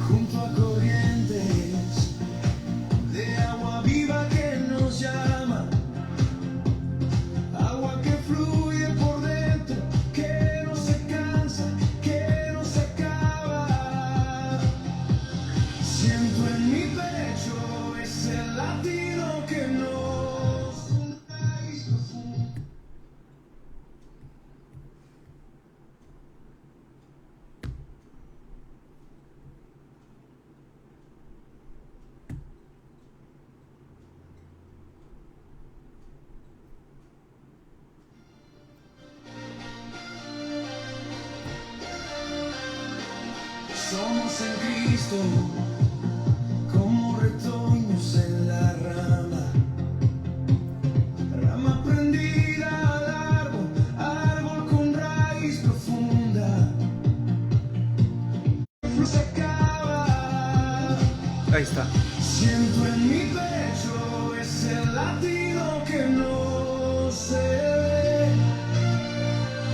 junto a corrientes de agua viva que nos llama, agua que fluye por dentro, que no se cansa, que no se acaba. Siento en mi pecho ese latido que nos somos en Cristo, como retoños en la rama, rama prendida al árbol, árbol con raíz profunda, no se acaba. Ahí está. Siento en mi pecho ese latido que no se ve,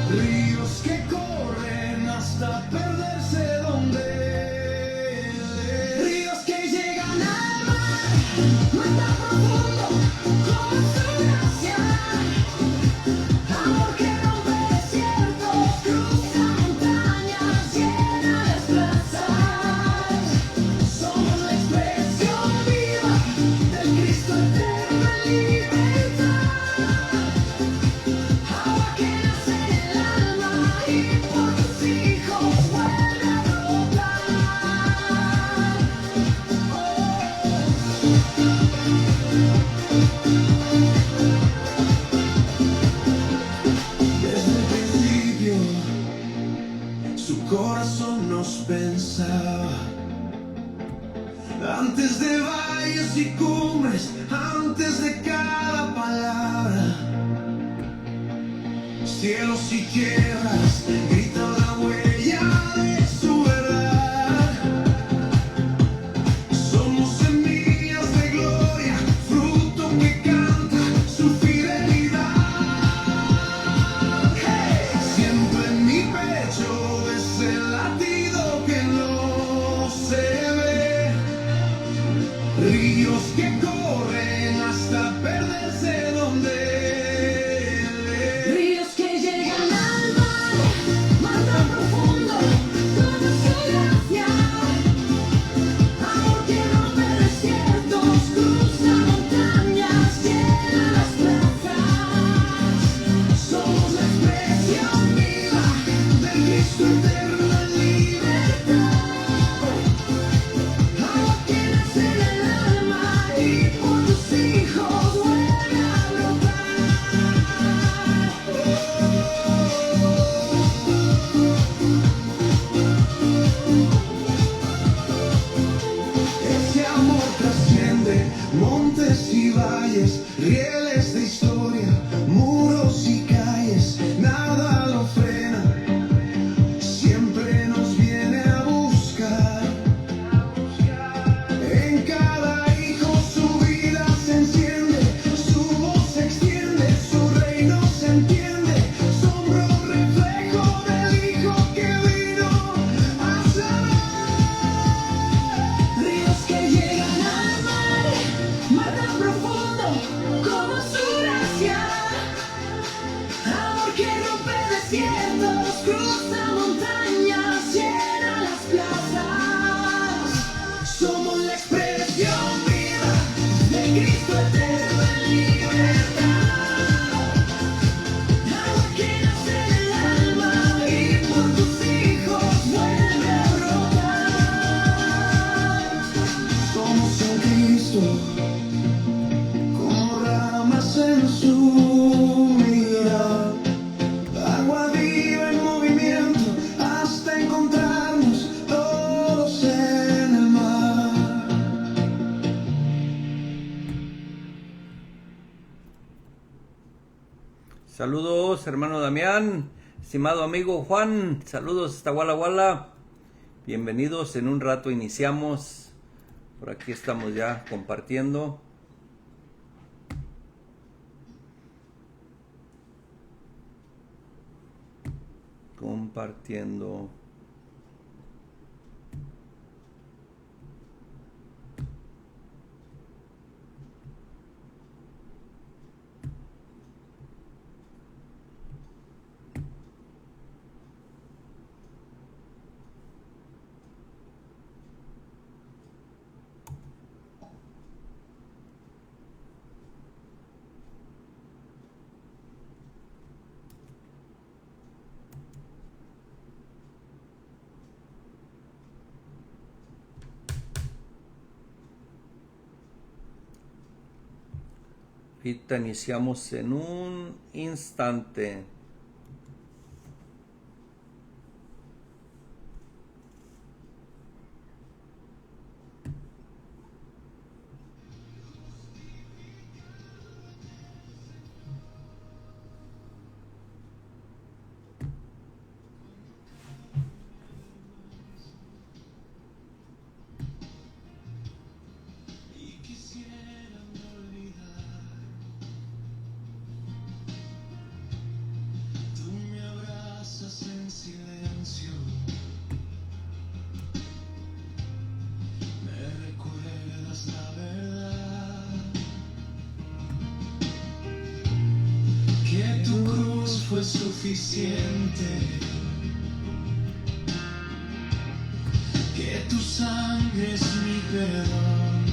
ríos que corren hasta perderse donde. Ríos que llegan al mar, mar tan profundo como su gracia, amor que rompe desiertos, cruza montañas, llena las plazas. Somos la expresión viva del Cristo eterno en libertad, agua que nace en el alma y por tus hijos vuelve a brotar. Desde el principio su corazón nos pensaba, antes de valles y cumbres, antes de cada palabra, cielos y tierras gritan la huella de su verdad. Somos semillas de gloria, fruto que canta su fidelidad. Hey, siento en mi pecho ese latido que no se ve, ríos que corren hasta perderse donde. Ríos que llegan al mar, mar tan profundo como su gracia, amor que rompe desiertos, cruza montañas, llena las plazas. Somos la expresión viva del Cristo eterno en libertad, agua que nace en el alma y por tus hijos vuelve a brotar. Ese amor trasciende montes y valles, rieles de historia, muros y calles, nada lo frena, siempre nos viene a buscar. En cada hijo su vida se enciende, su voz se extiende, su reino se entiende, sombra reflejo del Hijo que vino a salvar. Ríos que llegan al mar, mar tan profundo como su gracia, amor que rompe desiertos, cruza montañas, llena las plazas. Somos la expresión viva de Cristo eterno en libertad, agua que nace en el alma y por tus hijos vuelve a brotar. Somos en Cristo, como ramas en su vida, agua viva en movimiento hasta encontrarnos todos en el mar. Saludos, hermano Damián, estimado amigo Juan, saludos hasta Walla Walla. Bienvenidos, en un rato iniciamos. Por aquí estamos ya compartiendo. Compartiendo. Ahorita iniciamos en un instante. Y quisiera no olvidar. Tú me abrazas en silencio. Me recuerdas la verdad. Que tu cruz fue suficiente. Que tu sangre es mi perdón.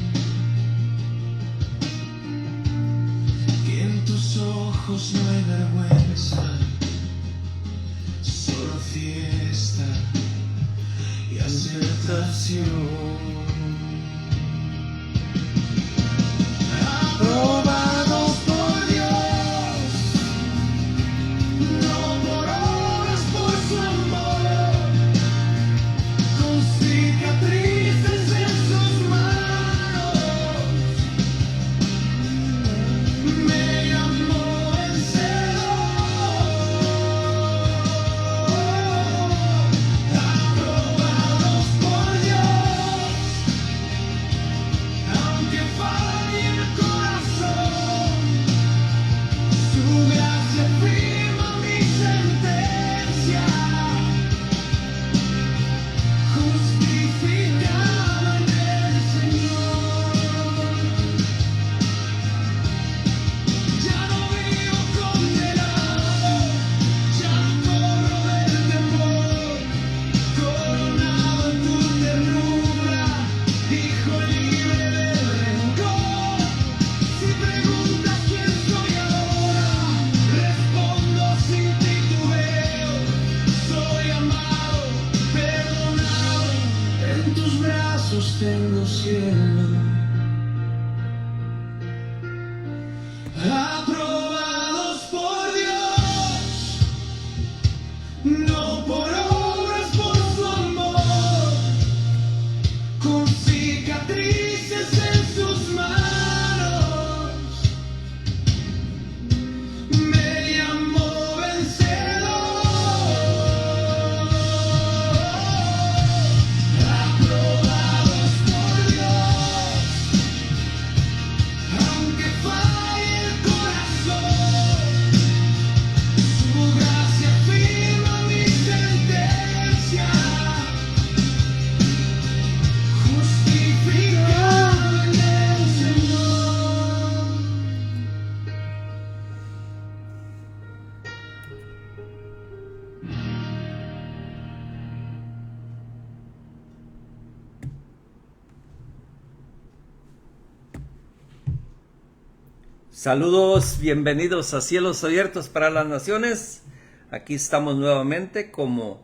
Que en tus ojos no hay vergüenza, solo fiesta y aceptación. Aprobados por Dios, no por obras, por su amor, con cicatrices en sus manos, me llamó vencedor. Aprobados por Dios, aunque falle el corazón, su gracia firma mi sentencia, justificado en el Señor. Ya no vivo condenado, ya no corro del temor, coronado en tu ternura, hijo libre del rencor. Si preguntas quién soy ahora, respondo sin titubeo: soy amado, perdonado, en tus brazos tengo cielo. Aprobados por Dios, no por obras, por su amor, con cicatrices en sus manos, me llamó vencedor. Aprobados por Dios, aunque falle el corazón, su gracia firma mi sentencia, justificado en el Señor. Saludos, bienvenidos a Cielos Abiertos para las Naciones. Aquí estamos nuevamente como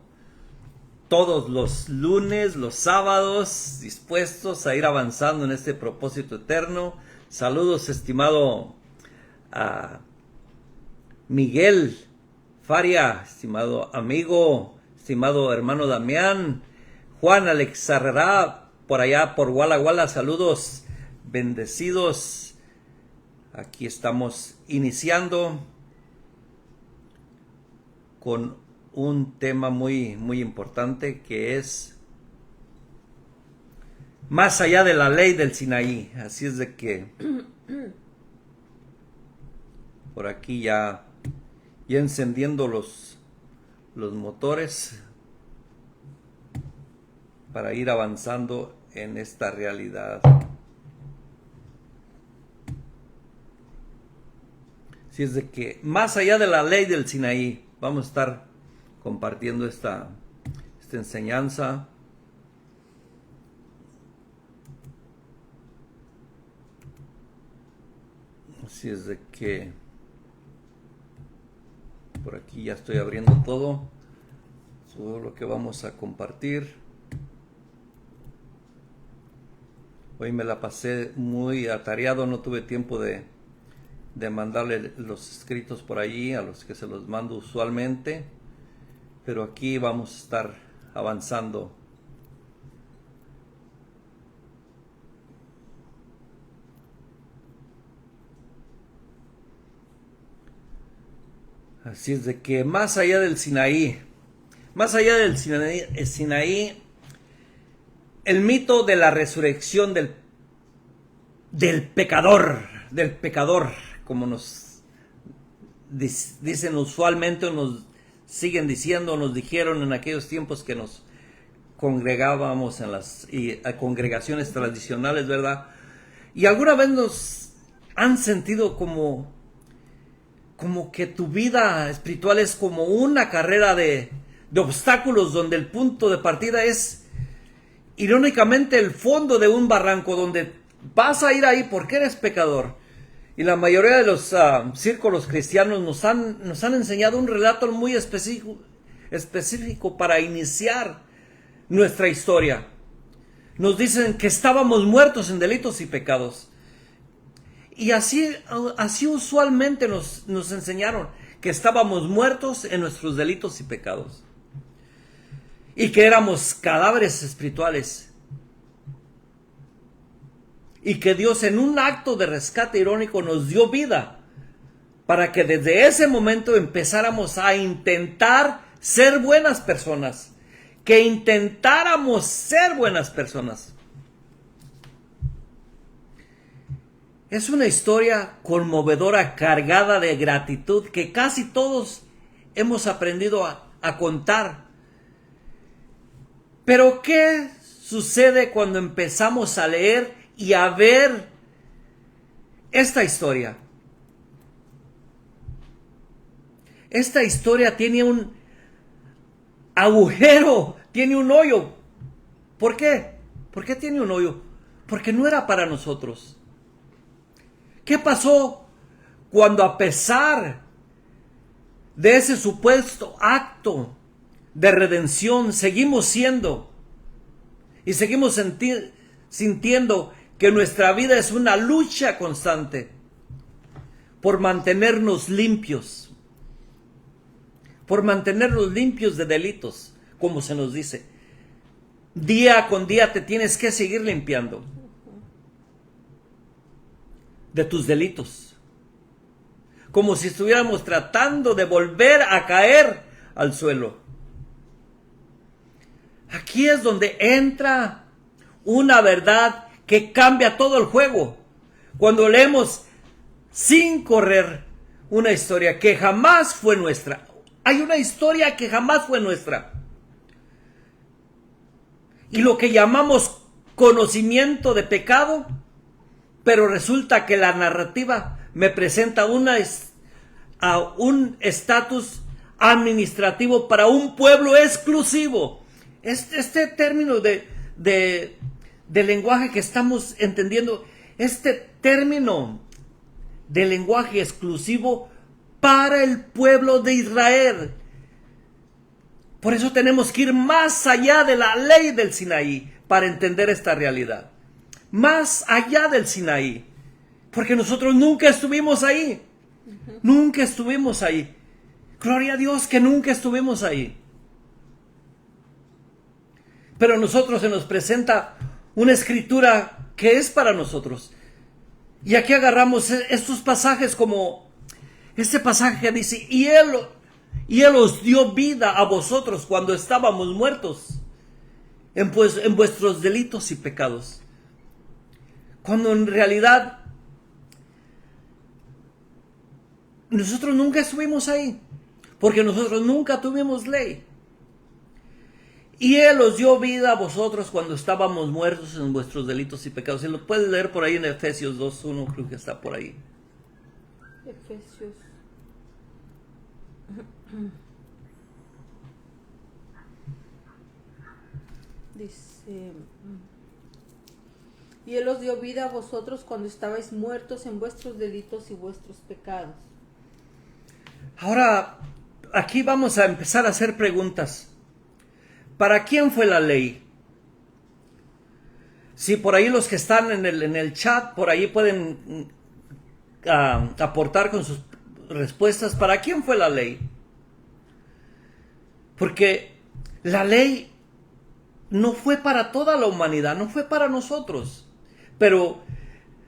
todos los lunes, los sábados, dispuestos a ir avanzando en este propósito eterno. Saludos, estimado Miguel Faria, estimado amigo, estimado hermano Damián, Juan Alex Herrera, por allá por Walla Walla. Saludos, bendecidos. Aquí estamos iniciando con un tema muy importante, que es más allá de la ley del Sinaí. Así es de que por aquí ya encendiendo los motores para ir avanzando en esta realidad. Así es de que más allá de la ley del Sinaí, vamos a estar compartiendo esta enseñanza. Así es de que por aquí ya estoy abriendo todo lo que vamos a compartir. Hoy me la pasé muy atareado, no tuve tiempo de de mandarle los escritos por allí a los que se los mando usualmente, pero aquí vamos a estar avanzando. Así es de que más allá del Sinaí, el mito de la resurrección del pecador, como nos dicen usualmente, o nos siguen diciendo, nos dijeron en aquellos tiempos que nos congregábamos en las congregaciones tradicionales, ¿verdad? Y alguna vez nos han sentido como que tu vida espiritual es como una carrera de obstáculos, donde el punto de partida es irónicamente el fondo de un barranco, donde vas a ir ahí porque eres pecador. Y la mayoría de los círculos cristianos nos han enseñado un relato muy específico para iniciar nuestra historia. Nos dicen que estábamos muertos en delitos y pecados. Y así usualmente nos enseñaron que estábamos muertos en nuestros delitos y pecados. Y que éramos cadáveres espirituales. Y que Dios, en un acto de rescate irónico, nos dio vida para que desde ese momento empezáramos a intentar ser buenas personas. Que intentáramos ser buenas personas. Es una historia conmovedora, cargada de gratitud, que casi todos hemos aprendido a contar. Pero ¿qué sucede cuando empezamos a leer y a ver esta historia? Esta historia tiene un agujero, tiene un hoyo. ¿Por qué? ¿Por qué tiene un hoyo? Porque no era para nosotros. ¿Qué pasó cuando, a pesar de ese supuesto acto de redención, seguimos siendo y seguimos sintiendo que nuestra vida es una lucha constante por mantenernos limpios? Por mantenernos limpios de delitos, como se nos dice. Día con día te tienes que seguir limpiando de tus delitos, como si estuviéramos tratando de volver a caer al suelo. Aquí es donde entra una verdad que cambia todo el juego. Cuando leemos sin correr una historia que jamás fue nuestra. Hay una historia que jamás fue nuestra. Y lo que llamamos conocimiento de pecado, pero resulta que la narrativa me presenta un estatus administrativo para un pueblo exclusivo. Este término de lenguaje que estamos entendiendo, este término de lenguaje exclusivo para el pueblo de Israel. Por eso tenemos que ir más allá de la ley del Sinaí para entender esta realidad. Más allá del Sinaí, porque nosotros nunca estuvimos ahí. Nunca estuvimos ahí. Gloria a Dios que nunca estuvimos ahí. Pero a nosotros se nos presenta una escritura que es para nosotros. Y aquí agarramos estos pasajes, como este pasaje que dice: y él os dio vida a vosotros cuando estábamos muertos en vuestros delitos y pecados. Cuando en realidad nosotros nunca estuvimos ahí, porque nosotros nunca tuvimos ley. Y Él os dio vida a vosotros cuando estábamos muertos en vuestros delitos y pecados. Y lo puedes leer por ahí en Efesios 2:1, creo que está por ahí. Efesios. Dice: y Él os dio vida a vosotros cuando estabais muertos en vuestros delitos y vuestros pecados. Ahora, aquí vamos a empezar a hacer preguntas. ¿Para quién fue la ley? Si por ahí los que están en el chat, por ahí pueden aportar con sus respuestas. ¿Para quién fue la ley? Porque la ley no fue para toda la humanidad, no fue para nosotros. Pero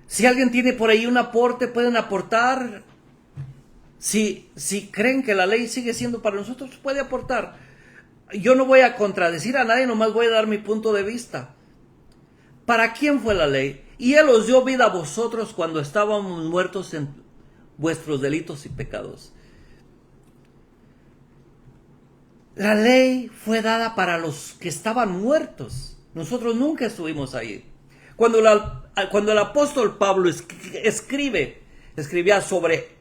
si alguien tiene por ahí un aporte, pueden aportar. Si creen que la ley sigue siendo para nosotros, puede aportar. Yo no voy a contradecir a nadie, nomás voy a dar mi punto de vista. ¿Para quién fue la ley? Y Él os dio vida a vosotros cuando estábamos muertos en vuestros delitos y pecados. La ley fue dada para los que estaban muertos. Nosotros nunca estuvimos ahí. Cuando el apóstol Pablo escribía sobre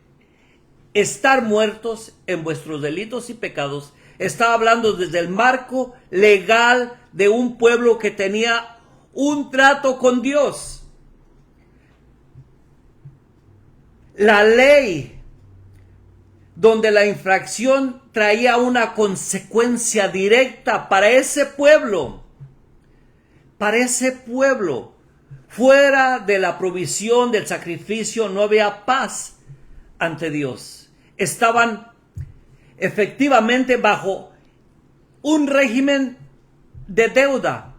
estar muertos en vuestros delitos y pecados, estaba hablando desde el marco legal de un pueblo que tenía un trato con Dios. La ley, donde la infracción traía una consecuencia directa para ese pueblo. Fuera de la provisión del sacrificio no había paz ante Dios. Estaban efectivamente bajo un régimen de deuda.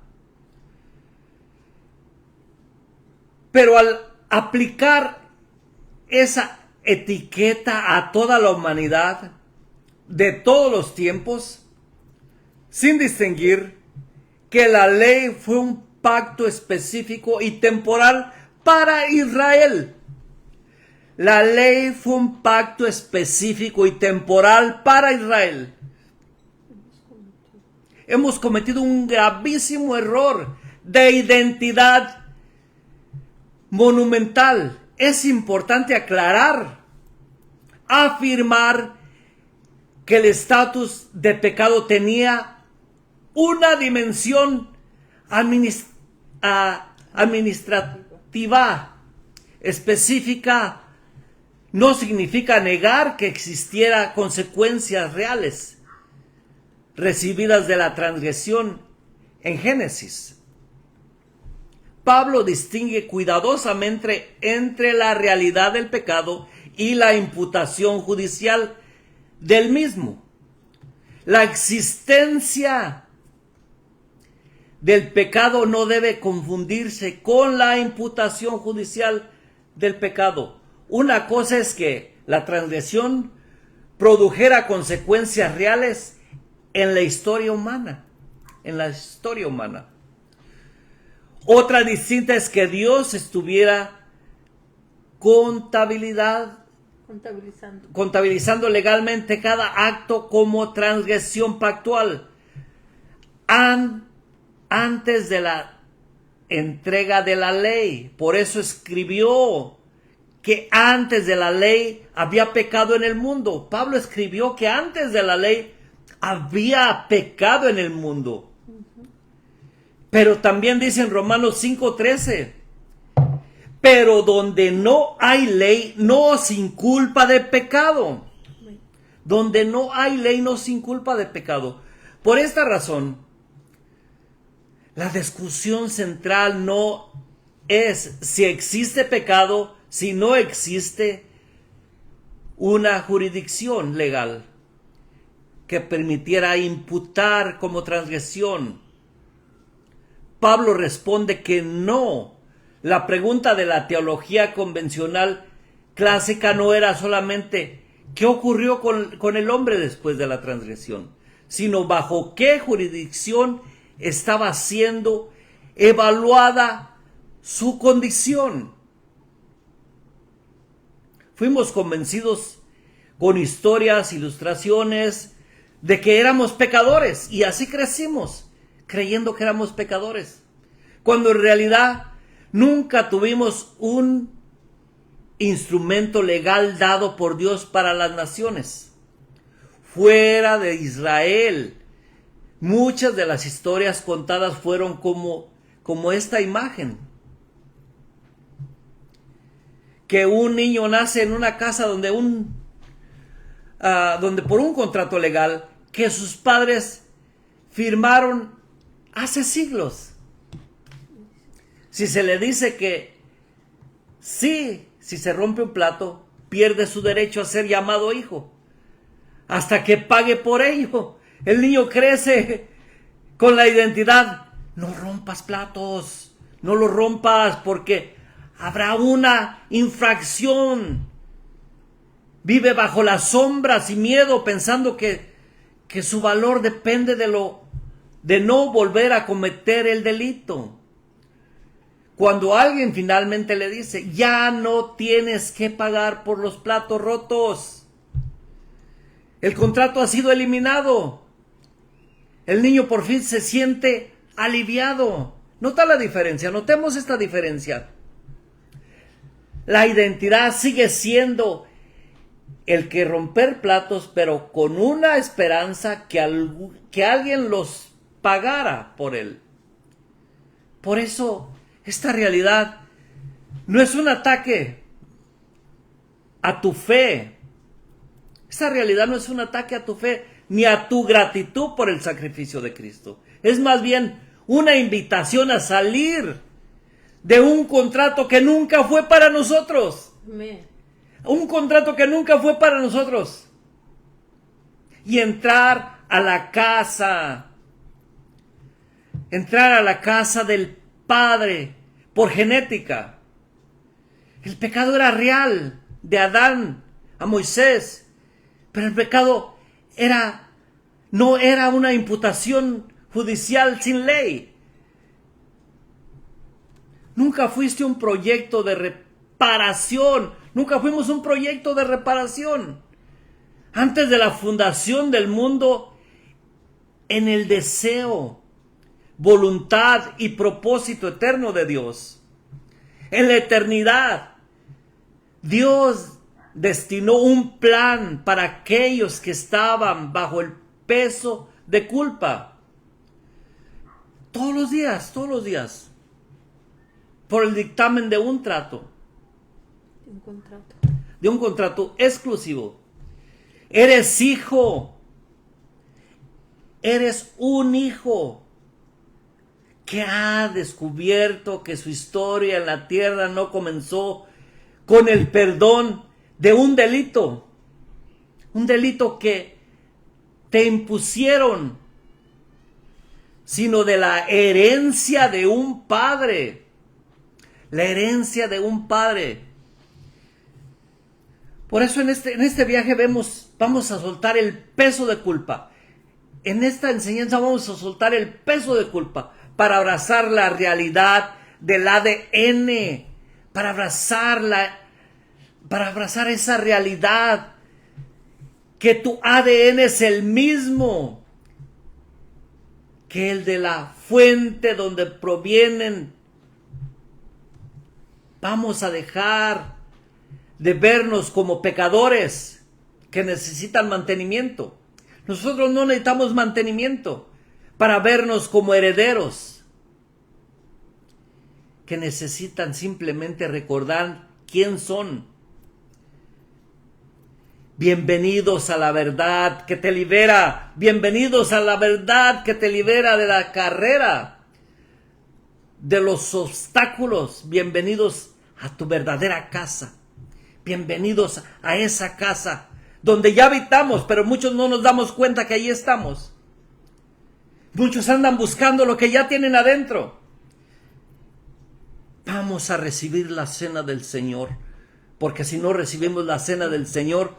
Pero al aplicar esa etiqueta a toda la humanidad de todos los tiempos, sin distinguir que la ley fue un pacto específico y temporal para Israel. La ley fue un pacto específico y temporal para Israel. Hemos cometido un gravísimo error de identidad monumental. Es importante afirmar que el estatus de pecado tenía una dimensión administrativa específica. No significa negar que existiera consecuencias reales recibidas de la transgresión en Génesis. Pablo distingue cuidadosamente entre la realidad del pecado y la imputación judicial del mismo. La existencia del pecado no debe confundirse con la imputación judicial del pecado. Una cosa es que la transgresión produjera consecuencias reales en la historia humana. Otra distinta es que Dios estuviera contabilizando legalmente cada acto como transgresión pactual antes de la entrega de la ley. Por eso escribió que antes de la ley había pecado en el mundo. Pablo escribió que antes de la ley había pecado en el mundo. Pero también dice en Romanos 5:13, pero donde no hay ley, no sin culpa de pecado. Donde no hay ley, no sin culpa de pecado. Por esta razón, la discusión central no es si existe pecado, si no existe una jurisdicción legal que permitiera imputar como transgresión. Pablo responde que no. La pregunta de la teología convencional clásica no era solamente ¿qué ocurrió con el hombre después de la transgresión?, sino bajo qué jurisdicción estaba siendo evaluada su condición. Fuimos convencidos con historias, ilustraciones, de que éramos pecadores, y así crecimos, creyendo que éramos pecadores, cuando en realidad nunca tuvimos un instrumento legal dado por Dios para las naciones. Fuera de Israel, muchas de las historias contadas fueron como esta imagen. Que un niño nace en una casa donde por un contrato legal que sus padres firmaron hace siglos. Si se le dice que sí si se rompe un plato, pierde su derecho a ser llamado hijo, hasta que pague por ello. El niño crece con la identidad. No rompas platos, no los rompas porque habrá una infracción. Vive bajo las sombras y miedo pensando que su valor depende de no volver a cometer el delito. Cuando alguien finalmente le dice, ya no tienes que pagar por los platos rotos, el contrato ha sido eliminado, el niño por fin se siente aliviado. Nota la diferencia, notemos esta diferencia. La identidad sigue siendo el que romper platos, pero con una esperanza que alguien los pagara por él. Por eso, esta realidad no es un ataque a tu fe. Esta realidad no es un ataque a tu fe, ni a tu gratitud por el sacrificio de Cristo. Es más bien una invitación a salir de un contrato que nunca fue para nosotros. Amén. Un contrato que nunca fue para nosotros. Y entrar a la casa. Entrar a la casa del Padre por genética. El pecado era real, de Adán a Moisés. Pero el pecado no era una imputación judicial sin ley. Nunca fuiste un proyecto de reparación. Nunca fuimos un proyecto de reparación. Antes de la fundación del mundo, en el deseo, voluntad y propósito eterno de Dios. En la eternidad, Dios destinó un plan para aquellos que estaban bajo el peso de culpa. Todos los días, por el dictamen de un trato. De un contrato exclusivo. Eres hijo. Eres un hijo que ha descubierto que su historia en la tierra no comenzó con el perdón de un delito que te impusieron, sino de la herencia de un padre. La herencia de un padre. Por eso en este viaje vamos a soltar el peso de culpa. En esta enseñanza vamos a soltar el peso de culpa para abrazar la realidad del ADN, para abrazar esa realidad que tu ADN es el mismo que el de la fuente donde provienen. Vamos a dejar de vernos como pecadores que necesitan mantenimiento. Nosotros no necesitamos mantenimiento para vernos como herederos que necesitan simplemente recordar quién son. Bienvenidos a la verdad que te libera. Bienvenidos a la verdad que te libera de la carrera, de los obstáculos. Bienvenidos a tu verdadera casa. Bienvenidos a esa casa donde ya habitamos, pero muchos no nos damos cuenta que ahí estamos. Muchos andan buscando lo que ya tienen adentro. Vamos a recibir la cena del Señor, porque si no recibimos la cena del Señor,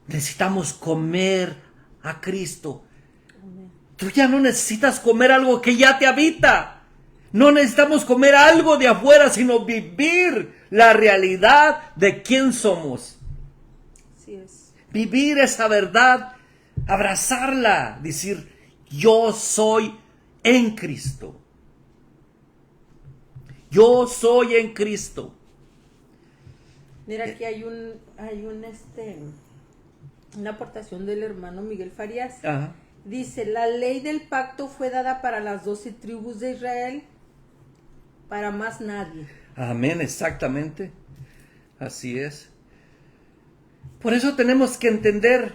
necesitamos comer a Cristo. Amén. Tú ya no necesitas comer algo que ya te habita. No necesitamos comer algo de afuera, sino vivir la realidad de quién somos. Así es. Vivir esa verdad, abrazarla, decir, yo soy en Cristo. Yo soy en Cristo. Mira, aquí hay una aportación del hermano Miguel Farías. Ajá. Dice, la ley del pacto fue dada para las 12 tribus de Israel, para más nadie. Amén, exactamente. Así es. Por eso tenemos que entender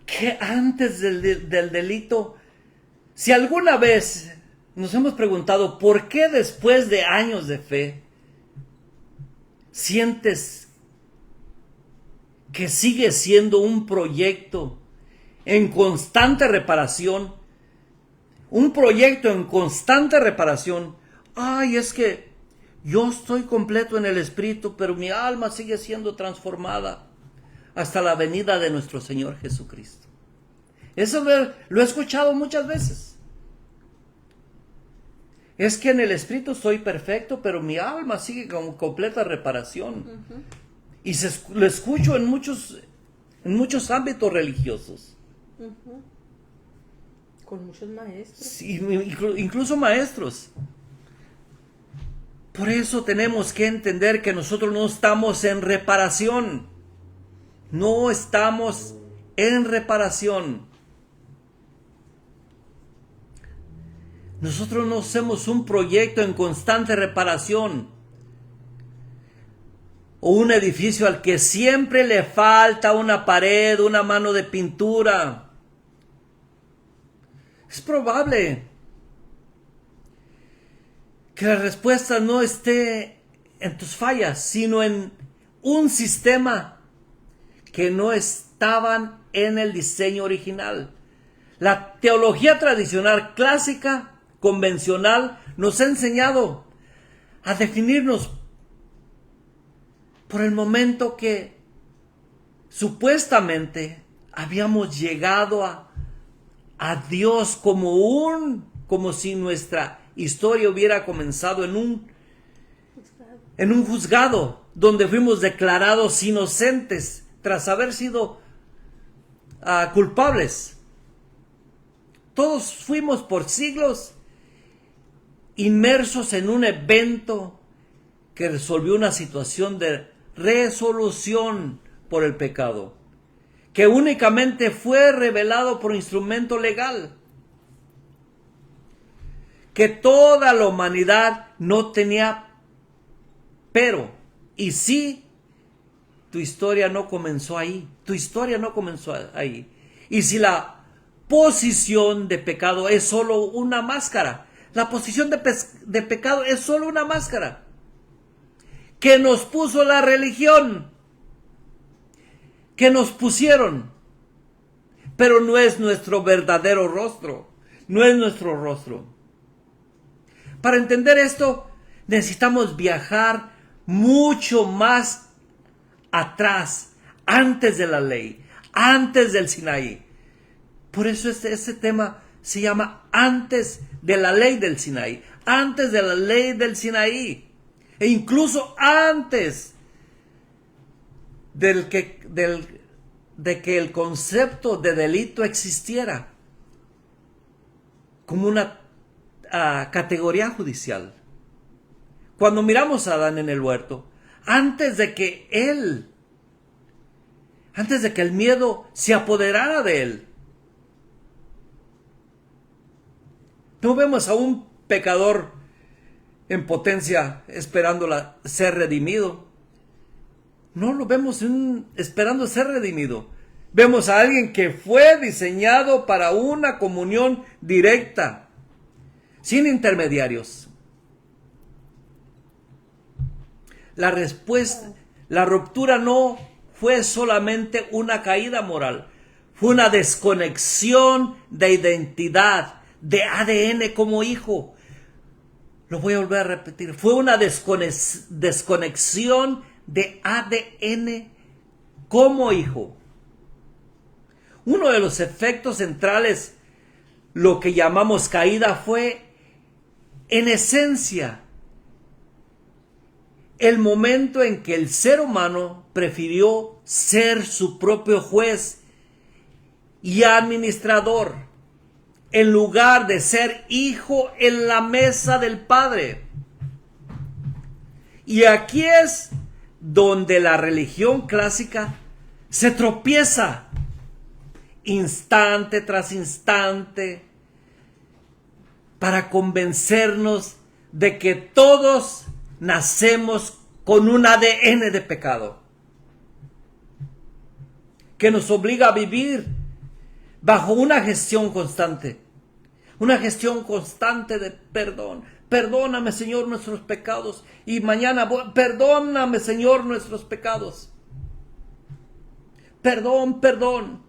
que antes del delito, si alguna vez nos hemos preguntado, ¿por qué después de años de fe sientes que sigue siendo un proyecto en constante reparación? Un proyecto en constante reparación. Ay, es que yo estoy completo en el Espíritu, pero mi alma sigue siendo transformada hasta la venida de nuestro Señor Jesucristo. Eso lo he escuchado muchas veces. Es que en el Espíritu soy perfecto, pero mi alma sigue con completa reparación. Y lo escucho en muchos ámbitos religiosos. Con muchos maestros. Sí, incluso maestros. Por eso tenemos que entender que nosotros no estamos en reparación. No estamos en reparación. Nosotros no hacemos un proyecto en constante reparación. O un edificio al que siempre le falta una pared, una mano de pintura. Es probable que la respuesta no esté en tus fallas, sino en un sistema que no estaban en el diseño original. La teología tradicional, clásica, convencional, nos ha enseñado a definirnos por el momento que supuestamente habíamos llegado a Dios como si nuestra historia hubiera comenzado en un juzgado donde fuimos declarados inocentes tras haber sido culpables. Todos fuimos por siglos inmersos en un evento que resolvió una situación de resolución por el pecado, que únicamente fue revelado por instrumento legal, que toda la humanidad no tenía pero, y sí, tu historia no comenzó ahí, y si la posición de pecado es solo una máscara, la posición de pecado es solo una máscara que nos puso la religión, que nos pusieron, pero no es nuestro verdadero rostro, no es nuestro rostro. Para entender esto, necesitamos viajar mucho más atrás, antes de la ley, antes del Sinaí. Por eso este tema se llama antes de la ley del Sinaí, antes de la ley del Sinaí. E incluso antes de que el concepto de delito existiera como una categoría judicial. Cuando miramos a Adán en el huerto, antes de que el miedo se apoderara de él, no vemos a un pecador en potencia esperando ser redimido. No lo vemos esperando ser redimido. Vemos a alguien que fue diseñado para una comunión directa, sin intermediarios. La ruptura no fue solamente una caída moral, fue una desconexión de identidad, de ADN como hijo. Lo voy a volver a repetir. Fue una desconexión de ADN como hijo. Uno de los efectos centrales, lo que llamamos caída, fue, en esencia, el momento en que el ser humano prefirió ser su propio juez y administrador, en lugar de ser hijo en la mesa del Padre. Y aquí es donde la religión clásica se tropieza instante tras instante para convencernos de que todos nacemos con un ADN de pecado, que nos obliga a vivir bajo una gestión constante, Una gestión constante de perdón. Perdóname, Señor, nuestros pecados. Y mañana, perdóname, Señor, nuestros pecados. Perdón, perdón.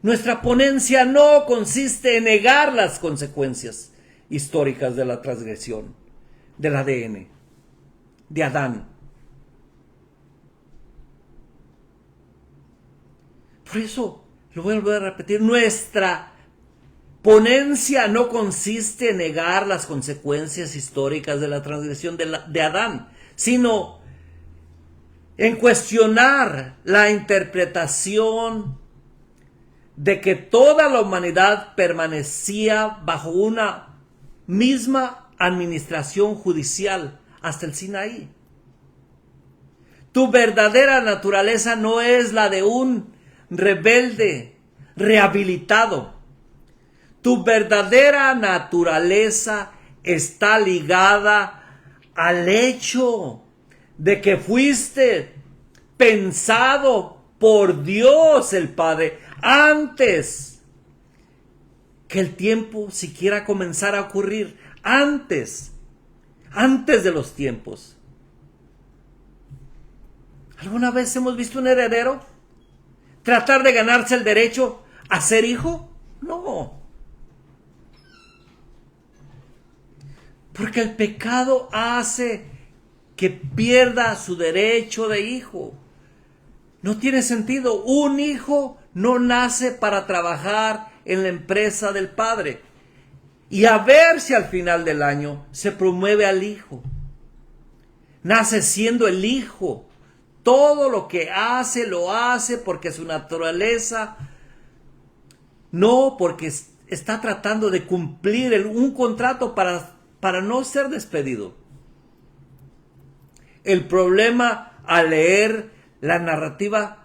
Nuestra ponencia no consiste en negar las consecuencias históricas de la transgresión del ADN de Adán. Por eso, lo voy a volver a repetir, nuestra ponencia no consiste en negar las consecuencias históricas de la transgresión de Adán, sino en cuestionar la interpretación de que toda la humanidad permanecía bajo una misma administración judicial hasta el Sinaí. Tu verdadera naturaleza no es la de un rebelde rehabilitado. Tu verdadera naturaleza está ligada al hecho de que fuiste pensado por Dios el Padre antes que el tiempo siquiera comenzara a ocurrir, antes de los tiempos. ¿Alguna vez hemos visto un heredero tratar de ganarse el derecho a ser hijo? No. Porque el pecado hace que pierda su derecho de hijo. No tiene sentido. Un hijo no nace para trabajar en la empresa del padre y a ver si al final del año se promueve al hijo. Nace siendo el hijo. Todo lo que hace, lo hace porque su naturaleza, no porque está tratando de cumplir un contrato para no ser despedido. El problema al leer la narrativa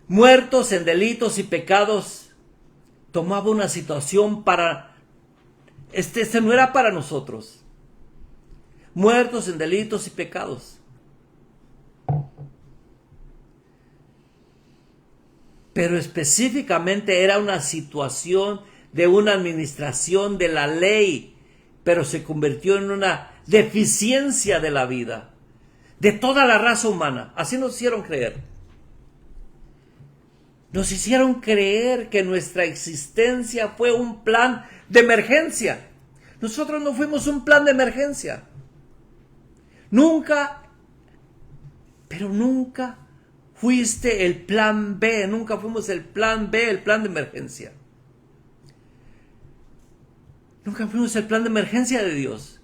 Muertos en delitos y pecados tomaba una situación para este no era para nosotros. Muertos en delitos y pecados. Pero específicamente era una situación de una administración de la ley, pero se convirtió en una deficiencia de la vida, de toda la raza humana. Así nos hicieron creer. Nos hicieron creer que nuestra existencia fue un plan de emergencia. Nosotros no fuimos un plan de emergencia. Nunca, pero nunca fuiste el plan B. Nunca fuimos el plan B, el plan de emergencia. Nunca fuimos el plan de emergencia de Dios.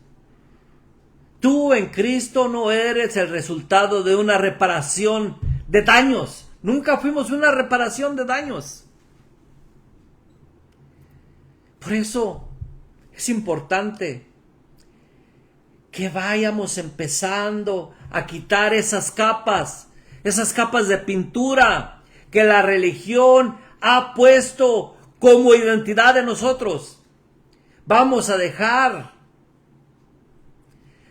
Tú en Cristo no eres el resultado de una reparación de daños. Nunca fuimos una reparación de daños. Por eso es importante que vayamos empezando a quitar esas capas de pintura que la religión ha puesto como identidad de nosotros. Vamos a dejar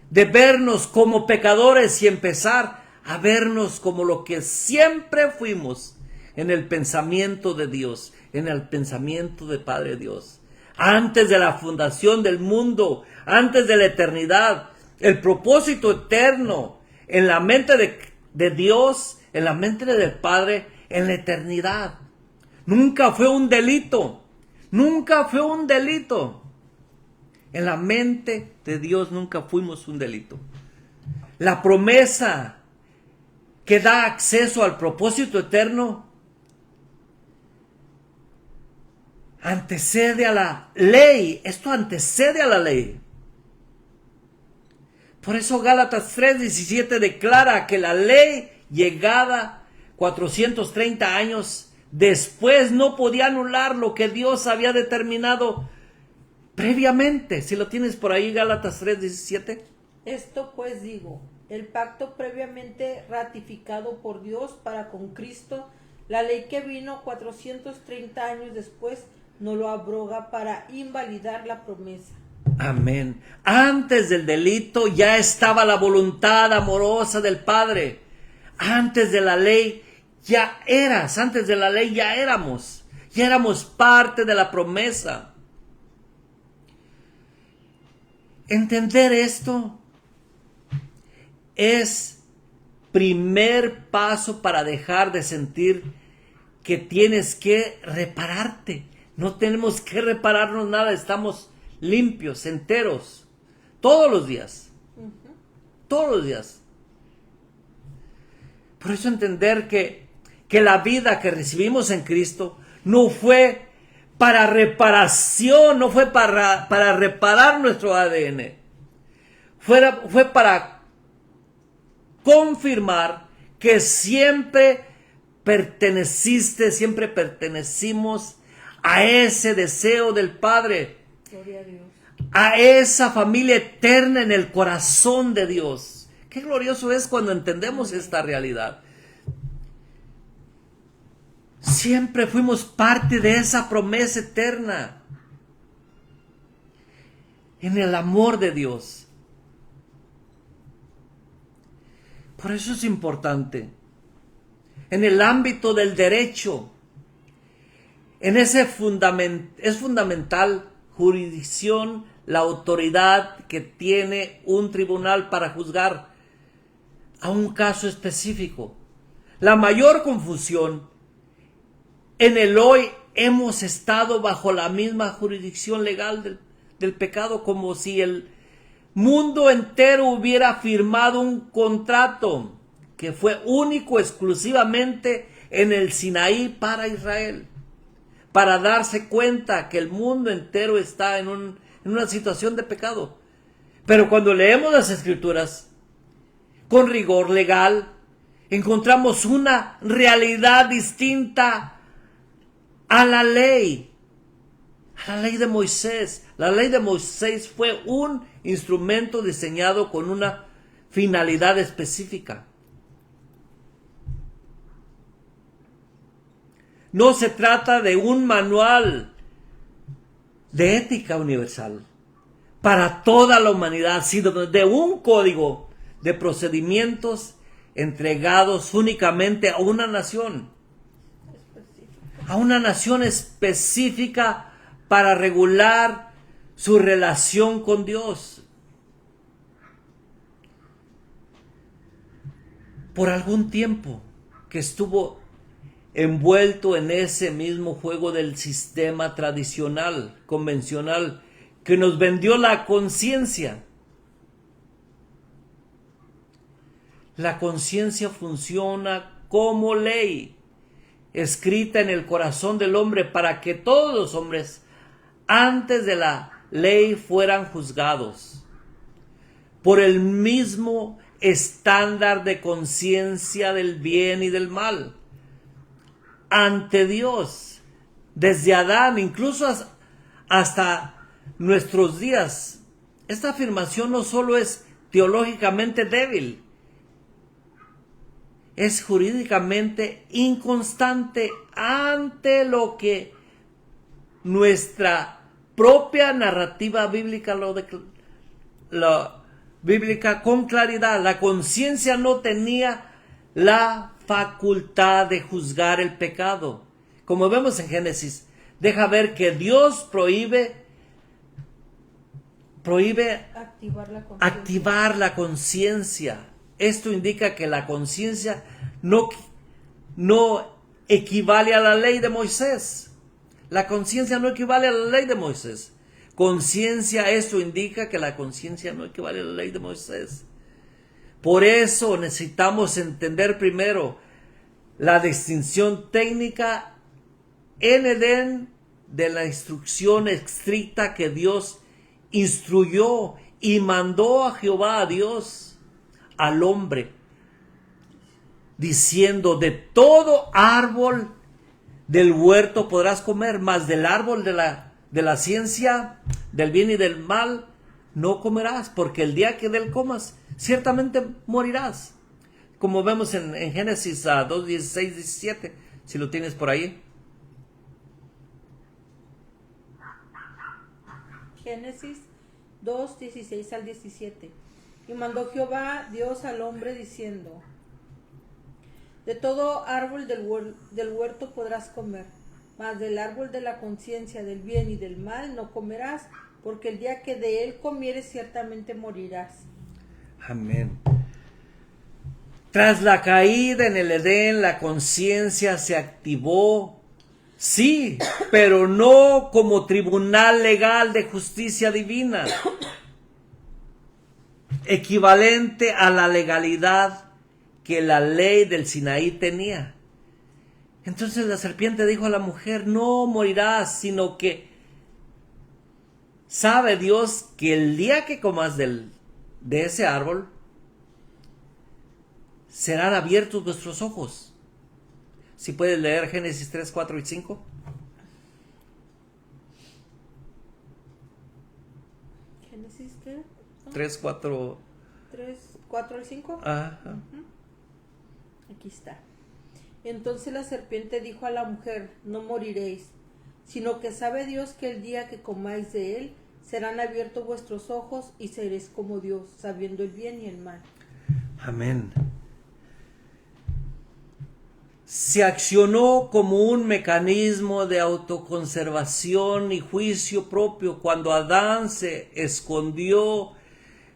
de vernos como pecadores y empezar a vernos como lo que siempre fuimos en el pensamiento de Dios, en el pensamiento de Padre Dios. Antes de la fundación del mundo, antes de la eternidad, el propósito eterno en la mente de Dios, en la mente del Padre, en la eternidad. Nunca fue un delito, nunca fue un delito. En la mente de Dios nunca fuimos un delito. La promesa que da acceso al propósito eterno antecede a la ley. Esto antecede a la ley. Por eso Gálatas 3:17 declara que la ley, llegada 430 años después, no podía anular lo que Dios había determinado previamente. Si lo tienes por ahí, Gálatas 3:17. Esto pues digo, el pacto previamente ratificado por Dios para con Cristo, la ley que vino 430 años después, no lo abroga para invalidar la promesa. Amén. Antes del delito ya estaba la voluntad amorosa del Padre. Antes de la ley ya eras, antes de la ley ya éramos. Ya éramos parte de la promesa. Entender esto es primer paso para dejar de sentir que tienes que repararte. No tenemos que repararnos nada, estamos limpios, enteros, todos los días. Todos los días. Por eso entender que la vida que recibimos en Cristo no fue para reparación, no fue para reparar nuestro ADN. Fue para confirmar que siempre siempre pertenecimos a ese deseo del Padre, Gloria a Dios. a esa familia eterna en el corazón de Dios. Qué glorioso es cuando entendemos esta realidad. Siempre fuimos parte de esa promesa eterna en el amor de Dios. Por eso es importante, en el ámbito del derecho, en ese es fundamental jurisdicción, la autoridad que tiene un tribunal para juzgar a un caso específico. La mayor confusión en el hoy hemos estado bajo la misma jurisdicción legal del pecado, como si el mundo entero hubiera firmado un contrato que fue único exclusivamente en el Sinaí para Israel, para darse cuenta que el mundo entero está en una situación de pecado. Pero cuando leemos las Escrituras con rigor legal, encontramos una realidad distinta a la ley de Moisés. La ley de Moisés fue un instrumento diseñado con una finalidad específica. No se trata de un manual de ética universal para toda la humanidad, sino de un código de procedimientos entregados únicamente a una nación específica para regular su relación con Dios. Por algún tiempo que estuvo envuelto en ese mismo juego del sistema tradicional, convencional, que nos vendió la conciencia. La conciencia funciona como ley, escrita en el corazón del hombre para que todos los hombres, antes de la ley, fueran juzgados por el mismo estándar de conciencia del bien y del mal ante Dios, desde Adán, incluso hasta nuestros días. Esta afirmación no solo es teológicamente débil, es jurídicamente inconstante ante lo que nuestra propia narrativa bíblica bíblica con claridad. La conciencia no tenía la facultad de juzgar el pecado. Como vemos en Génesis, deja ver que Dios prohíbe activar la conciencia. Esto indica que la conciencia no equivale a la ley de Moisés. La conciencia no equivale a la ley de Moisés. Conciencia, esto indica que la conciencia no equivale a la ley de Moisés. Por eso necesitamos entender primero la distinción técnica en Edén de la instrucción estricta que Dios instruyó y mandó a Jehová, a Dios, al hombre, diciendo: de todo árbol del huerto podrás comer, mas del árbol de la ciencia del bien y del mal no comerás, porque el día que de él comas ciertamente morirás. Como vemos en Génesis 2, 16, 17, si lo tienes por ahí. Génesis 2, 16 al 17. Y mandó Jehová Dios al hombre diciendo: de todo árbol del huerto podrás comer, Mas del árbol de la conciencia del bien y del mal no comerás, porque el día que de él comieres ciertamente morirás. Amén. Tras la caída en el Edén, la conciencia se activó, sí, pero no como tribunal legal de justicia divina, equivalente a la legalidad que la ley del Sinaí tenía. Entonces la serpiente dijo a la mujer, no morirás, sino que sabe Dios que el día que comas de ese árbol, serán abiertos vuestros ojos. Si puedes leer Génesis 3, 4 y 5. Génesis, ¿qué? ¿No? 3, 4. 3, 4 y 5. Ajá. Aquí está. Entonces la serpiente dijo a la mujer, no moriréis, sino que sabe Dios que el día que comáis de él, serán abiertos vuestros ojos y seréis como Dios, sabiendo el bien y el mal. Amén. Se accionó como un mecanismo de autoconservación y juicio propio cuando Adán se escondió.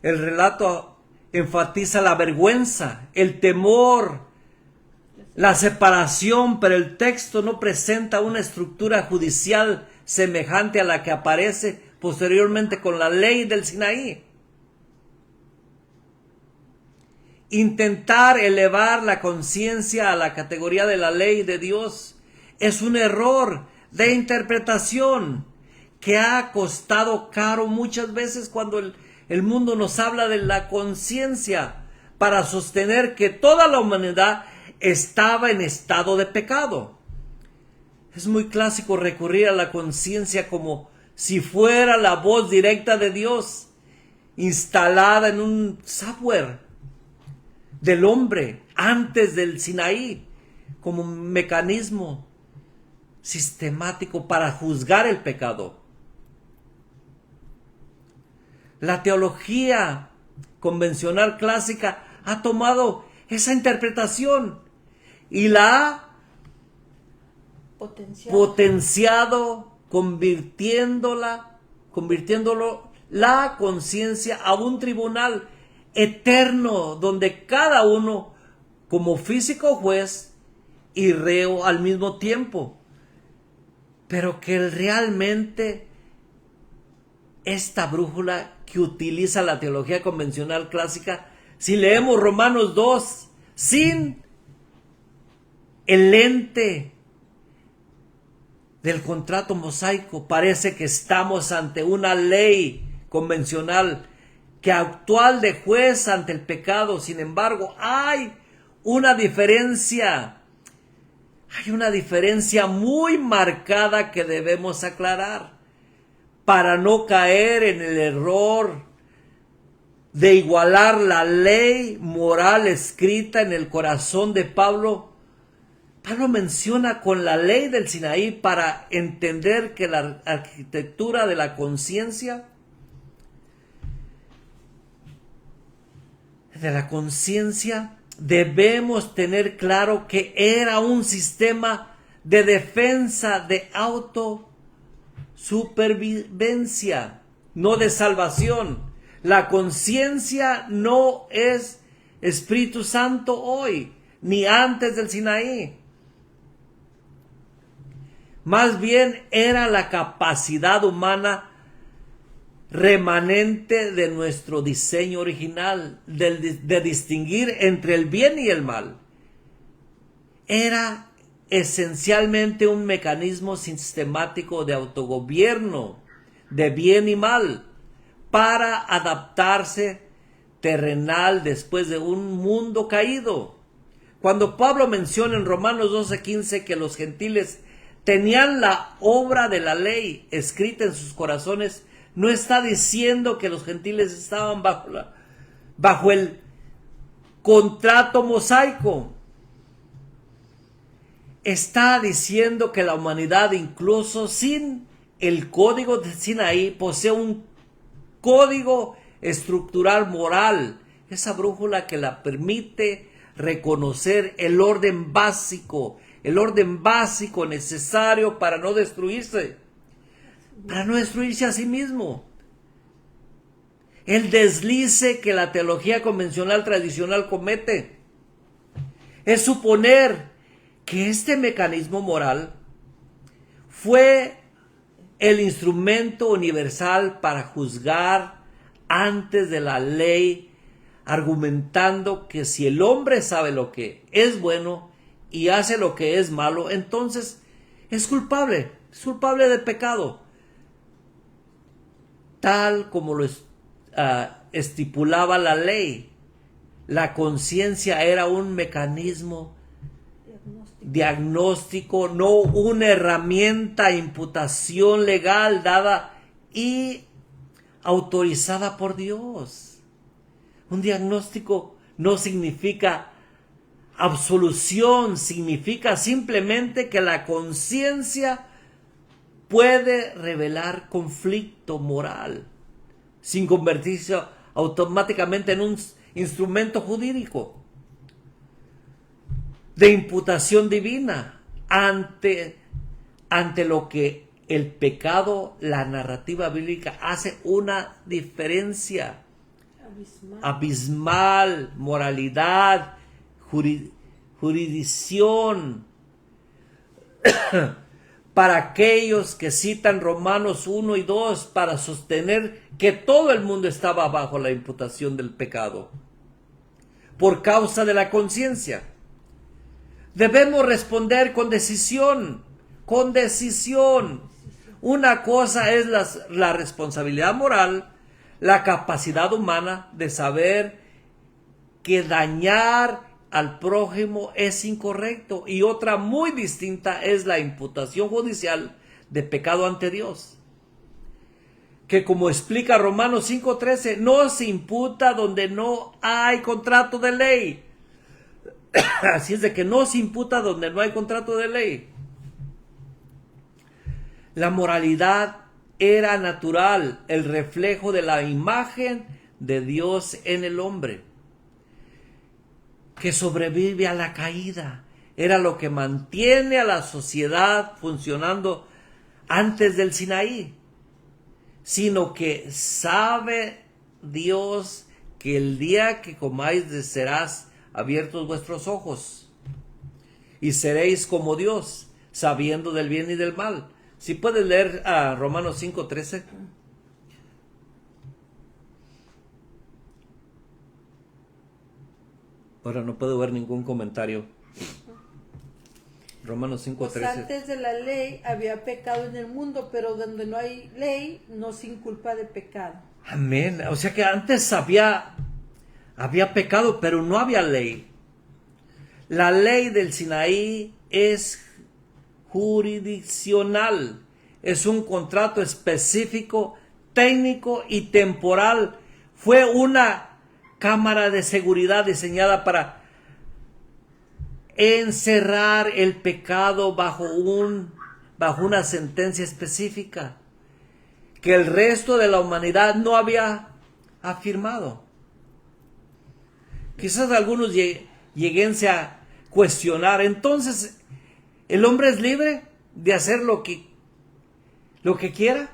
El relato enfatiza la vergüenza, el temor, la separación, pero el texto no presenta una estructura judicial semejante a la que aparece posteriormente con la ley del Sinaí. Intentar elevar la conciencia a la categoría de la ley de Dios es un error de interpretación que ha costado caro muchas veces cuando el mundo nos habla de la conciencia para sostener que toda la humanidad estaba en estado de pecado. Es muy clásico recurrir a la conciencia como si fuera la voz directa de Dios instalada en un software del hombre antes del Sinaí, como un mecanismo sistemático para juzgar el pecado. La teología convencional clásica ha tomado esa interpretación y la ha potenciado, convirtiéndolo la conciencia a un tribunal eterno, donde cada uno como físico juez y reo al mismo tiempo, pero que realmente esta brújula que utiliza la teología convencional clásica, si leemos Romanos 2 sin el lente del contrato mosaico, parece que estamos ante una ley convencional que actual de juez ante el pecado. Sin embargo, hay una diferencia muy marcada que debemos aclarar para no caer en el error de igualar la ley moral escrita en el corazón de Pablo. Pablo menciona con la ley del Sinaí para entender que la arquitectura de la conciencia debemos tener claro que era un sistema de defensa, de autosupervivencia, no de salvación. La conciencia no es Espíritu Santo hoy, ni antes del Sinaí. Más bien era la capacidad humana remanente de nuestro diseño original, de distinguir entre el bien y el mal. Era esencialmente un mecanismo sistemático de autogobierno, de bien y mal, para adaptarse terrenal después de un mundo caído. Cuando Pablo menciona en Romanos 12:15 que los gentiles tenían la obra de la ley escrita en sus corazones, no está diciendo que los gentiles estaban bajo el contrato mosaico. Está diciendo que la humanidad, incluso sin el código de Sinaí, posee un código estructural moral, esa brújula que la permite reconocer el orden básico el orden básico necesario para no destruirse a sí mismo. El deslice que la teología convencional tradicional comete es suponer que este mecanismo moral fue el instrumento universal para juzgar antes de la ley, argumentando que si el hombre sabe lo que es bueno y hace lo que es malo, entonces es culpable de pecado, tal como lo estipulaba la ley. La conciencia era un mecanismo diagnóstico, no una herramienta de imputación legal dada y autorizada por Dios. Un diagnóstico no significa absolución, significa simplemente que la conciencia puede revelar conflicto moral sin convertirse automáticamente en un instrumento jurídico de imputación divina ante lo que el pecado, la narrativa bíblica hace una diferencia abismal, moralidad, jurisdicción. Para aquellos que citan Romanos 1 y 2 para sostener que todo el mundo estaba bajo la imputación del pecado por causa de la conciencia. Debemos responder con decisión. Una cosa es la responsabilidad moral, la capacidad humana de saber que dañar al prójimo es incorrecto, y otra muy distinta es la imputación judicial de pecado ante Dios, que, como explica Romanos 5:13, no se imputa donde no hay contrato de ley. Así es de que no se imputa donde no hay contrato de ley. La moralidad era natural, el reflejo de la imagen de Dios en el hombre, que sobrevive a la caída. Era lo que mantiene a la sociedad funcionando antes del Sinaí. Sino que sabe Dios que el día que comáis serás abiertos vuestros ojos y seréis como Dios, sabiendo del bien y del mal. Si puedes leer a Romanos 5:13. Ahora no puedo ver ningún comentario. Romanos 5:13. Pues antes de la ley había pecado en el mundo, pero donde no hay ley no se inculpa de pecado. Amén. O sea que antes había pecado, pero no había ley. La ley del Sinaí es jurisdiccional. Es un contrato específico, técnico y temporal. Fue una cámara de seguridad diseñada para encerrar el pecado bajo una sentencia específica que el resto de la humanidad no había afirmado. Quizás algunos lleguense a cuestionar, entonces, ¿el hombre es libre de hacer lo que quiera?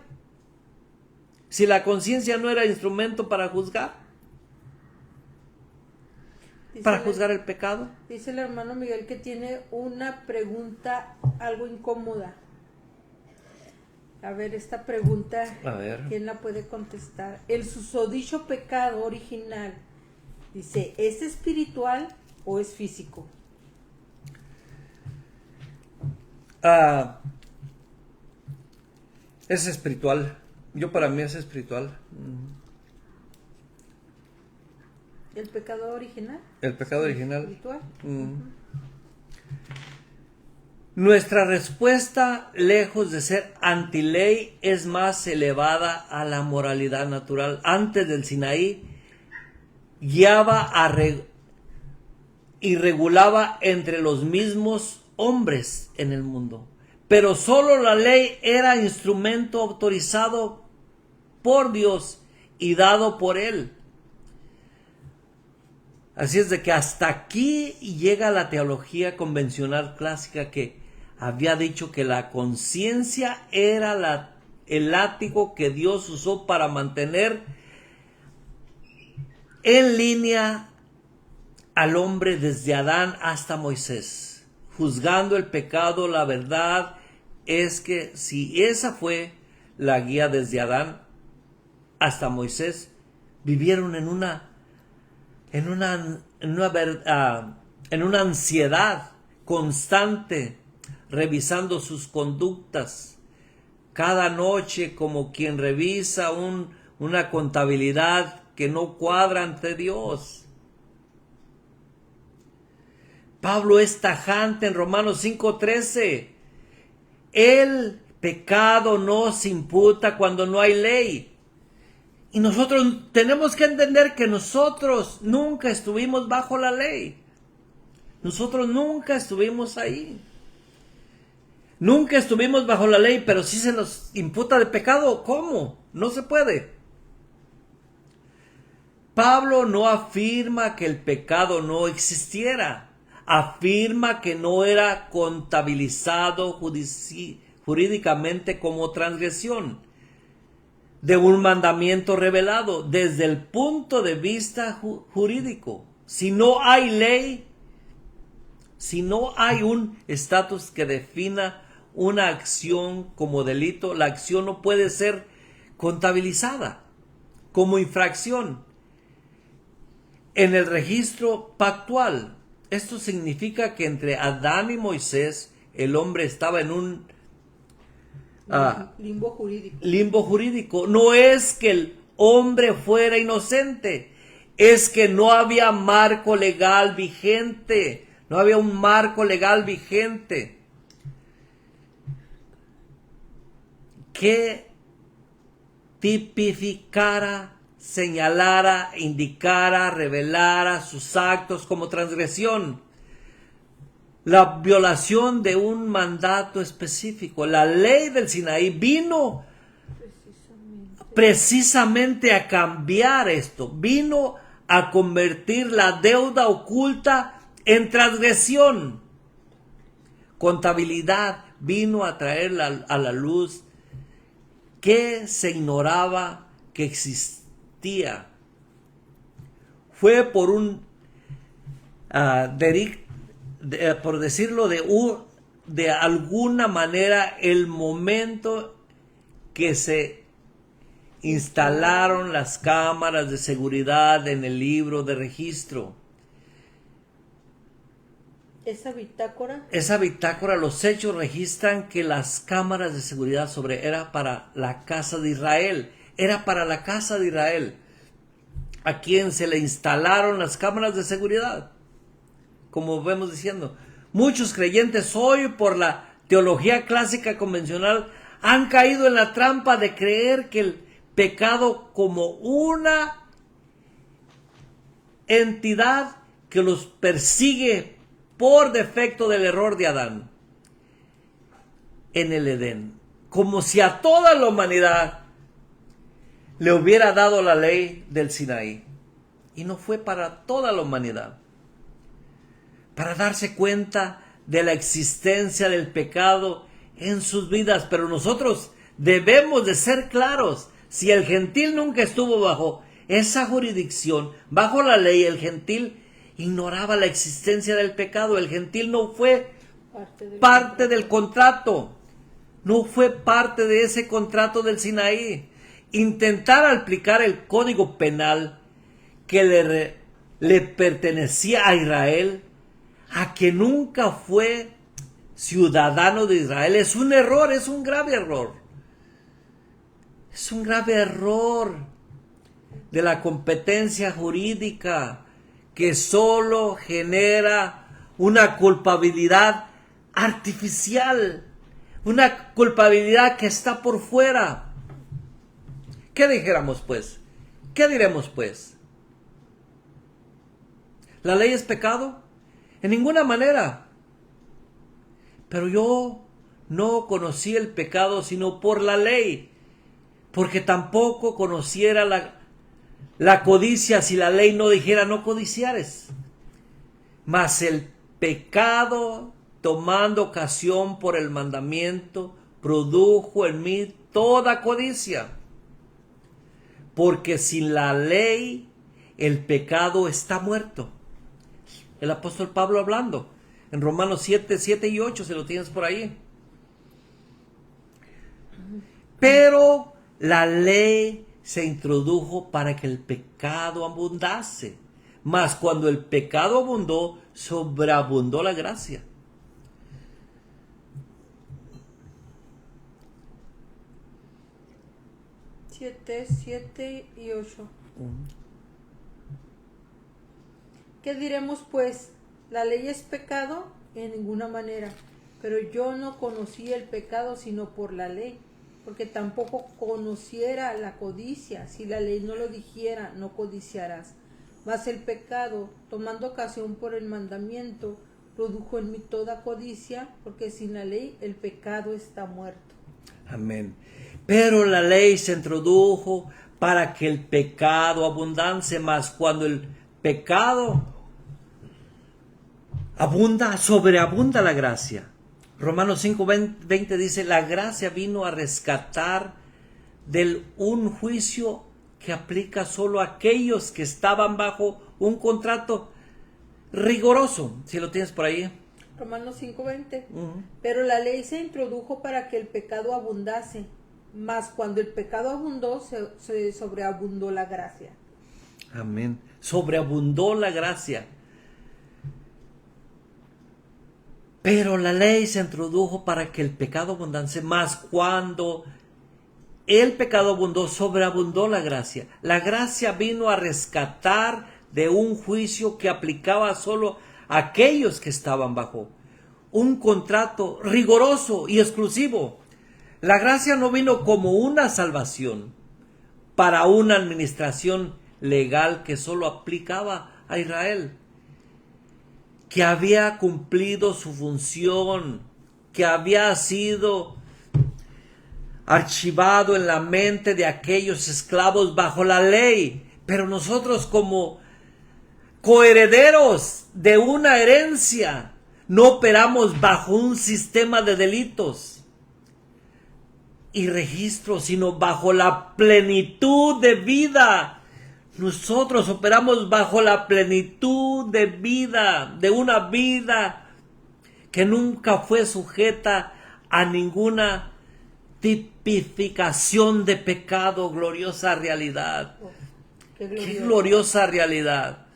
Si la conciencia no era instrumento para juzgar. Para juzgar el pecado. Dice el hermano Miguel que tiene una pregunta algo incómoda. A ver, esta pregunta, ¿quién la puede contestar? El susodicho pecado original, dice, ¿es espiritual o es físico? Es espiritual. Para mí es espiritual. ¿El pecado original? El pecado original. ¿Espiritual? Nuestra respuesta, lejos de ser antiley, es más elevada a la moralidad natural. Antes del Sinaí, guiaba y regulaba entre los mismos hombres en el mundo. Pero solo la ley era instrumento autorizado por Dios y dado por Él. Así es de que hasta aquí llega la teología convencional clásica que había dicho que la conciencia era el látigo que Dios usó para mantener en línea al hombre desde Adán hasta Moisés, juzgando el pecado. La verdad es que si esa fue la guía desde Adán hasta Moisés, vivieron en una ansiedad constante, revisando sus conductas cada noche, como quien revisa una contabilidad que no cuadra ante Dios. Pablo es tajante en Romanos 5:13. El pecado no se imputa cuando no hay ley. Y nosotros tenemos que entender que nosotros nunca estuvimos bajo la ley. Nosotros nunca estuvimos ahí. Nunca estuvimos bajo la ley, pero si se nos imputa de pecado, ¿cómo? No se puede. Pablo no afirma que el pecado no existiera. Afirma que no era contabilizado jurídicamente como transgresión de un mandamiento revelado desde el punto de vista jurídico. Si no hay ley, si no hay un estatus que defina una acción como delito, la acción no puede ser contabilizada como infracción en el registro pactual. Esto significa que entre Adán y Moisés el hombre estaba en un limbo jurídico. No es que el hombre fuera inocente, es que no había marco legal vigente. No había un marco legal vigente que tipificara, señalara, indicara, revelara sus actos como transgresión. La violación de un mandato específico. La ley del Sinaí vino precisamente a cambiar esto. Vino a convertir la deuda oculta en transgresión. Contabilidad vino a traer a la luz que se ignoraba que existía. Fue por por decirlo de alguna manera, el momento que se instalaron las cámaras de seguridad en el libro de registro. Esa bitácora, los hechos registran que las cámaras de seguridad era para la casa de Israel. Era para la casa de Israel, a quien se le instalaron las cámaras de seguridad. Como vemos diciendo, muchos creyentes hoy, por la teología clásica convencional, han caído en la trampa de creer que el pecado como una entidad que los persigue por defecto del error de Adán en el Edén, como si a toda la humanidad le hubiera dado la ley del Sinaí. Y no fue para toda la humanidad. Para darse cuenta de la existencia del pecado en sus vidas. Pero nosotros debemos de ser claros. Si el gentil nunca estuvo bajo esa jurisdicción, bajo la ley, el gentil ignoraba la existencia del pecado. El gentil no fue parte del contrato. No fue parte de ese contrato del Sinaí. Intentar aplicar el código penal que le pertenecía a Israel, a que nunca fue ciudadano de Israel, es un error, es un grave error. Es un grave error de la competencia jurídica que solo genera una culpabilidad artificial, una culpabilidad que está por fuera. ¿Qué dijéramos pues? ¿Qué diremos pues? ¿La ley es pecado? En ninguna manera. Pero yo no conocí el pecado sino por la ley, porque tampoco conociera la codicia si la ley no dijera no codiciares? Mas el pecado, tomando ocasión por el mandamiento, produjo en mí toda codicia. Porque sin la ley el pecado está muerto. El apóstol Pablo hablando en Romanos 7 y 8, si lo tienes por ahí. Pero la ley se introdujo para que el pecado abundase. Mas cuando el pecado abundó, sobreabundó la gracia. Siete y 8. ¿Qué diremos pues? ¿La ley es pecado? En ninguna manera. Pero yo no conocí el pecado sino por la ley, porque tampoco conociera la codicia. Si la ley no lo dijera, no codiciarás. Mas el pecado, tomando ocasión por el mandamiento, produjo en mí toda codicia, porque sin la ley el pecado está muerto. Amén. Pero la ley se introdujo para que el pecado abundase, mas cuando el pecado abunda, sobreabunda la gracia. Romanos 5:20 dice, la gracia vino a rescatar del un juicio que aplica solo a aquellos que estaban bajo un contrato riguroso. Si lo tienes por ahí. Romanos 5:20. Pero la ley se introdujo para que el pecado abundase, mas cuando el pecado abundó, se sobreabundó la gracia. Amén. Sobreabundó la gracia. Pero la ley se introdujo para que el pecado abundase, mas cuando el pecado abundó, sobreabundó la gracia. La gracia vino a rescatar de un juicio que aplicaba solo a aquellos que estaban bajo un contrato riguroso y exclusivo. La gracia no vino como una salvación para una administración legal que solo aplicaba a Israel, que había cumplido su función, que había sido archivado en la mente de aquellos esclavos bajo la ley. Pero nosotros, como coherederos de una herencia, no operamos bajo un sistema de delitos y registros, sino bajo la plenitud de vida. Nosotros operamos bajo la plenitud de vida, de una vida que nunca fue sujeta a ninguna tipificación de pecado. Gloriosa realidad. Qué Qué gloriosa realidad.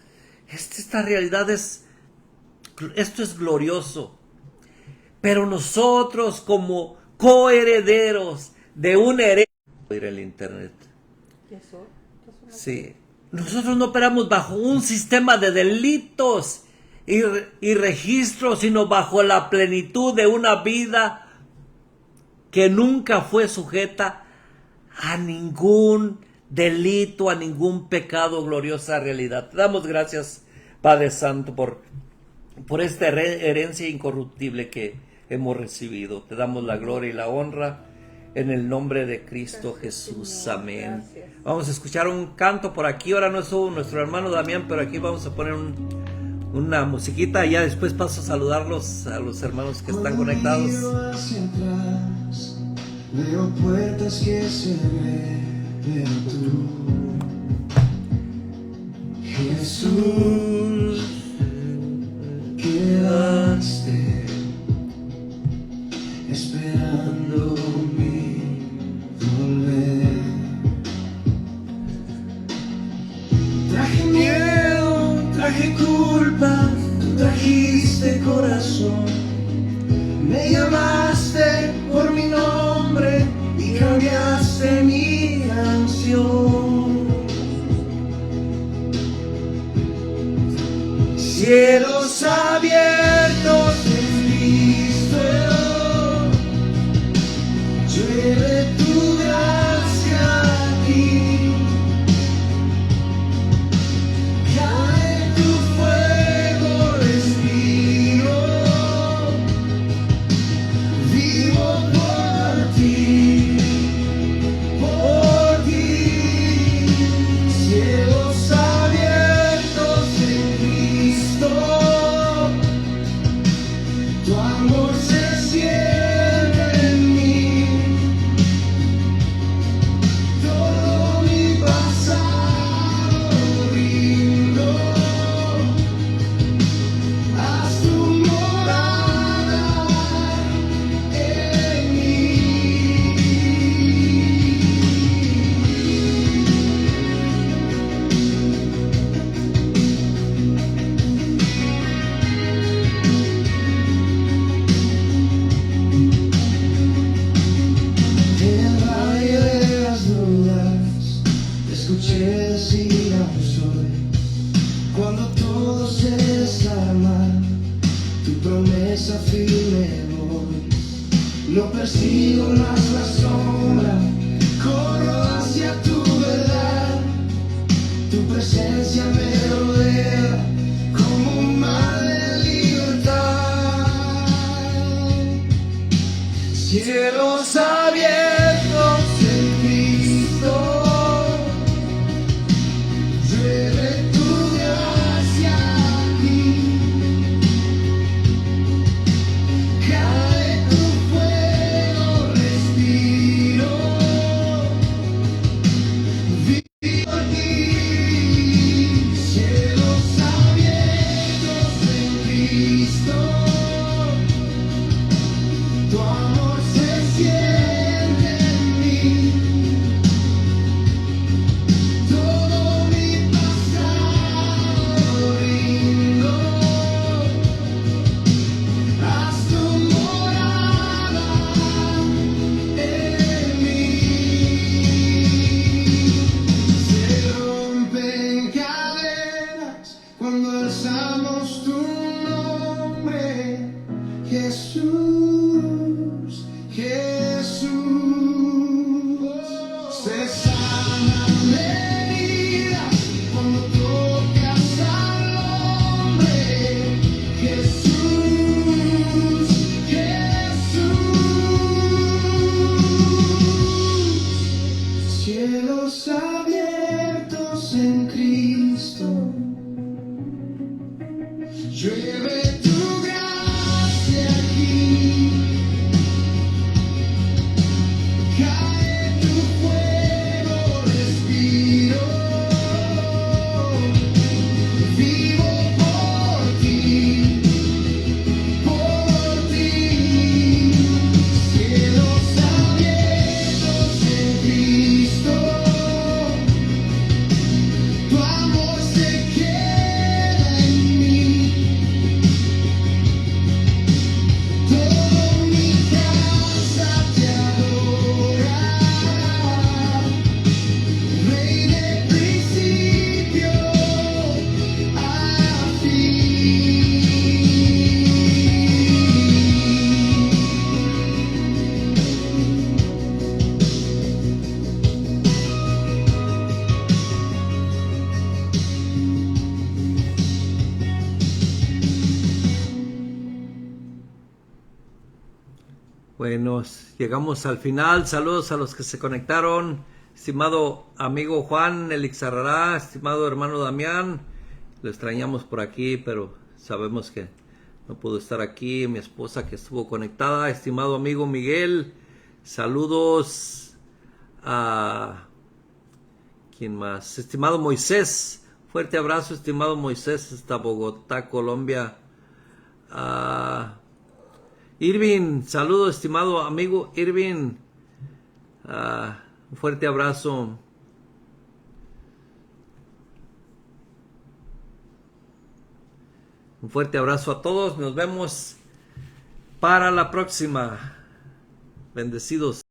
Esta realidad esto es glorioso. Pero nosotros, como coherederos de una herencia, ir al internet. Sí. Nosotros no operamos bajo un sistema de delitos y registros, sino bajo la plenitud de una vida que nunca fue sujeta a ningún delito, a ningún pecado. Gloriosa realidad. Te damos gracias, Padre Santo, por esta herencia incorruptible que hemos recibido. Te damos la gloria y la honra en el nombre de Cristo Jesús. Amén. Gracias. Vamos a escuchar un canto por aquí. Ahora no estuvo nuestro hermano Damián, pero aquí vamos a poner una musiquita y ya después paso a saludarlos a los hermanos que están conectados. Miro hacia atrás, veo puertas que cerré, pero tú, Jesús, quedaste esperando mi volver. Traje miedo, traje culpa, tú trajiste corazón. Me llamaste por mi nombre y cambiaste mi canción. Cielos abiertos en Cristo, llueve tu gracia aquí. Cae tu fuego, respiro, vivo por ti, cielo No persigo más la sombra, corro hacia tu verdad. Tu presencia me rodea como un mar de libertad. Cielos abiertos en Cristo, llueve tu gracia aquí. Cae tu fuego, respiro, vivo en ti. Cielos abiertos en Cristo, tu amor se siente en mí. Todo mi pasado rindo, haz tu morada en mí. Se rompen cadenas cuando alzamos tu nombre, Jesús, Jesús. Se sanan heridas cuando tocas al hombre, Jesús, Jesús. Cielos abiertos en Cristo, llueve tu gracia aquí. Cae tu fuego, respiro, vivo por ti, por ti. Cielos abiertos en Cristo, tu amor se queda en mí. Todo mi casa te adora, Rey de principio a fin. Bueno, llegamos al final. Saludos a los que se conectaron. Estimado amigo Juan Elixarrará, estimado hermano Damián, lo extrañamos por aquí, pero sabemos que no pudo estar aquí. Mi esposa que estuvo conectada. Estimado amigo Miguel, saludos a... ¿quién más? Estimado Moisés, fuerte abrazo, estimado Moisés, hasta Bogotá, Colombia. Irving, saludos, estimado amigo Irving. Un fuerte abrazo. Un fuerte abrazo a todos. Nos vemos para la próxima. Bendecidos.